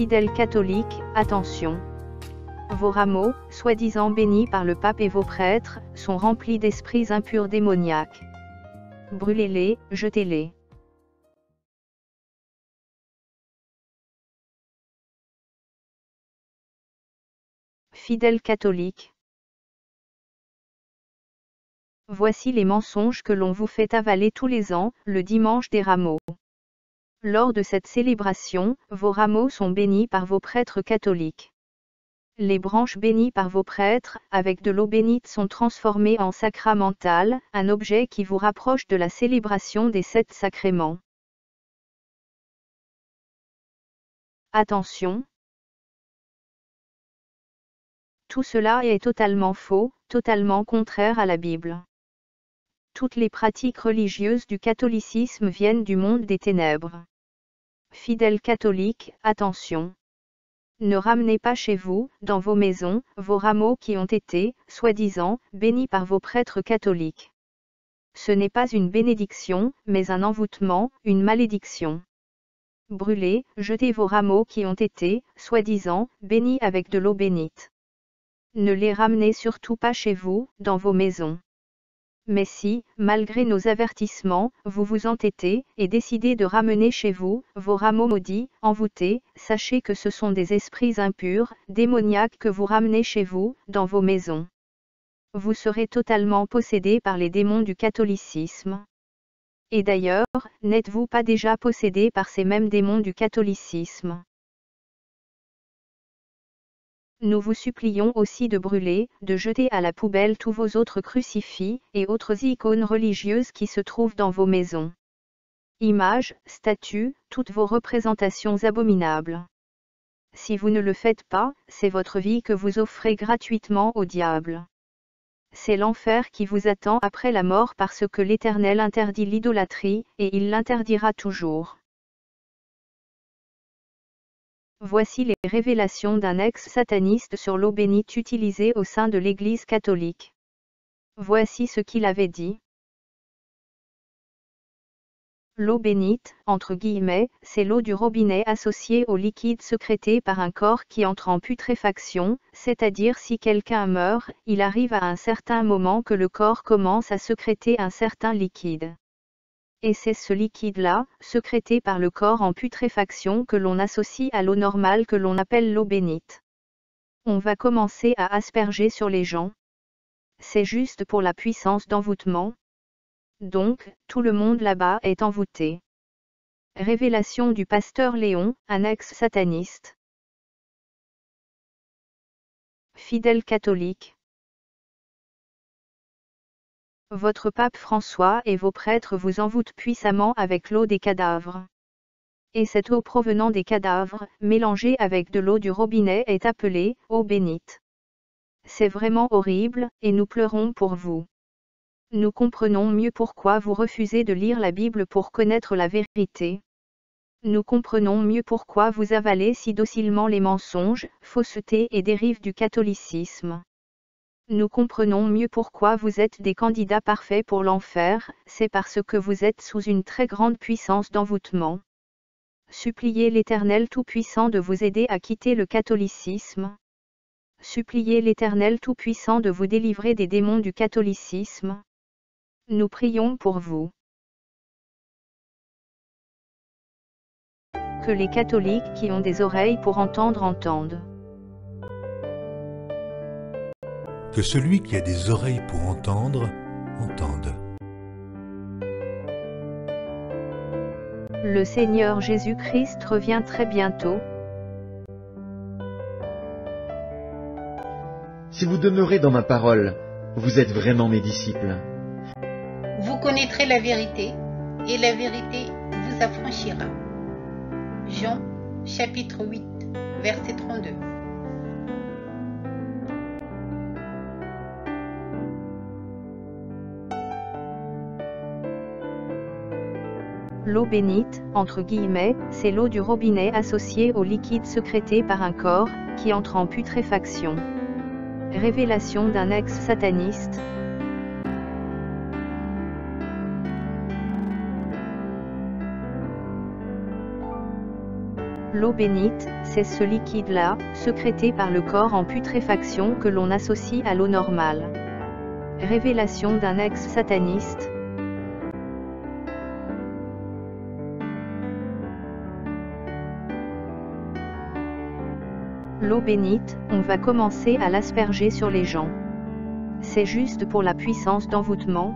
Fidèles catholiques, attention! Vos rameaux, soi-disant bénis par le pape et vos prêtres, sont remplis d'esprits impurs démoniaques. Brûlez-les, jetez-les. Fidèles catholiques. Voici les mensonges que l'on vous fait avaler tous les ans, le dimanche des rameaux. Lors de cette célébration, vos rameaux sont bénis par vos prêtres catholiques. Les branches bénies par vos prêtres, avec de l'eau bénite, sont transformées en sacramental, un objet qui vous rapproche de la célébration des 7 sacrements. Attention! Tout cela est totalement faux, totalement contraire à la Bible. Toutes les pratiques religieuses du catholicisme viennent du monde des ténèbres. Fidèles catholiques, attention! Ne ramenez pas chez vous, dans vos maisons, vos rameaux qui ont été, soi-disant, bénis par vos prêtres catholiques. Ce n'est pas une bénédiction, mais un envoûtement, une malédiction. Brûlez, jetez vos rameaux qui ont été, soi-disant, bénis avec de l'eau bénite. Ne les ramenez surtout pas chez vous, dans vos maisons. Mais si, malgré nos avertissements, vous vous entêtez, et décidez de ramener chez vous, vos rameaux maudits, envoûtés, sachez que ce sont des esprits impurs, démoniaques que vous ramenez chez vous, dans vos maisons. Vous serez totalement possédés par les démons du catholicisme. Et d'ailleurs, n'êtes-vous pas déjà possédés par ces mêmes démons du catholicisme? Nous vous supplions aussi de brûler, de jeter à la poubelle tous vos autres crucifix, et autres icônes religieuses qui se trouvent dans vos maisons. Images, statues, toutes vos représentations abominables. Si vous ne le faites pas, c'est votre vie que vous offrez gratuitement au diable. C'est l'enfer qui vous attend après la mort parce que l'Éternel interdit l'idolâtrie, et il l'interdira toujours. Voici les révélations d'un ex-sataniste sur l'eau bénite utilisée au sein de l'Église catholique. Voici ce qu'il avait dit. L'eau bénite, entre guillemets, c'est l'eau du robinet associée au liquide sécrété par un corps qui entre en putréfaction, c'est-à-dire si quelqu'un meurt, il arrive à un certain moment que le corps commence à sécréter un certain liquide. Et c'est ce liquide-là, sécrété par le corps en putréfaction, que l'on associe à l'eau normale que l'on appelle l'eau bénite. On va commencer à asperger sur les gens. C'est juste pour la puissance d'envoûtement. Donc, tout le monde là-bas est envoûté. Révélation du pasteur Léon, un ex-sataniste. Fidèles catholiques. Votre pape François et vos prêtres vous envoûtent puissamment avec l'eau des cadavres. Et cette eau provenant des cadavres, mélangée avec de l'eau du robinet, est appelée eau bénite. C'est vraiment horrible, et nous pleurons pour vous. Nous comprenons mieux pourquoi vous refusez de lire la Bible pour connaître la vérité. Nous comprenons mieux pourquoi vous avalez si docilement les mensonges, faussetés et dérives du catholicisme. Nous comprenons mieux pourquoi vous êtes des candidats parfaits pour l'enfer, c'est parce que vous êtes sous une très grande puissance d'envoûtement. Suppliez l'Éternel Tout-Puissant de vous aider à quitter le catholicisme. Suppliez l'Éternel Tout-Puissant de vous délivrer des démons du catholicisme. Nous prions pour vous. Que les catholiques qui ont des oreilles pour entendre entendent. Que celui qui a des oreilles pour entendre, entende. Le Seigneur Jésus-Christ revient très bientôt. Si vous demeurez dans ma parole, vous êtes vraiment mes disciples. Vous connaîtrez la vérité, et la vérité vous affranchira. Jean, chapitre 8, verset 32. L'eau bénite, entre guillemets, c'est l'eau du robinet associée au liquide sécrété par un corps, qui entre en putréfaction. Révélation d'un ex-sataniste. L'eau bénite, c'est ce liquide-là, sécrété par le corps en putréfaction que l'on associe à l'eau normale. Révélation d'un ex-sataniste. L'eau bénite, on va commencer à l'asperger sur les gens. C'est juste pour la puissance d'envoûtement.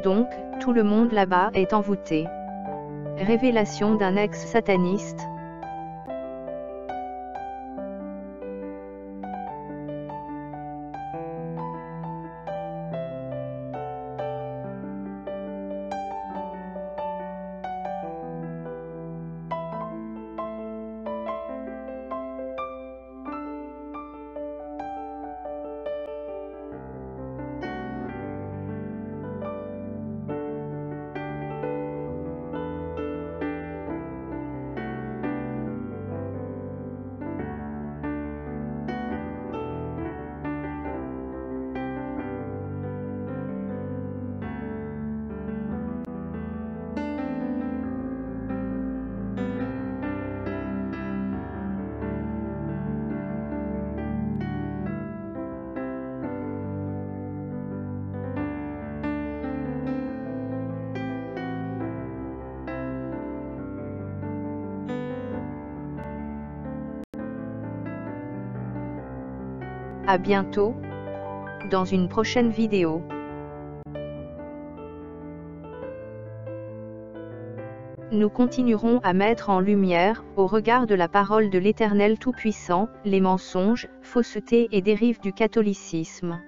Donc, tout le monde là-bas est envoûté. Révélation d'un ex-sataniste. À bientôt, dans une prochaine vidéo. Nous continuerons à mettre en lumière, au regard de la parole de l'Éternel Tout-Puissant, les mensonges, faussetés et dérives du catholicisme.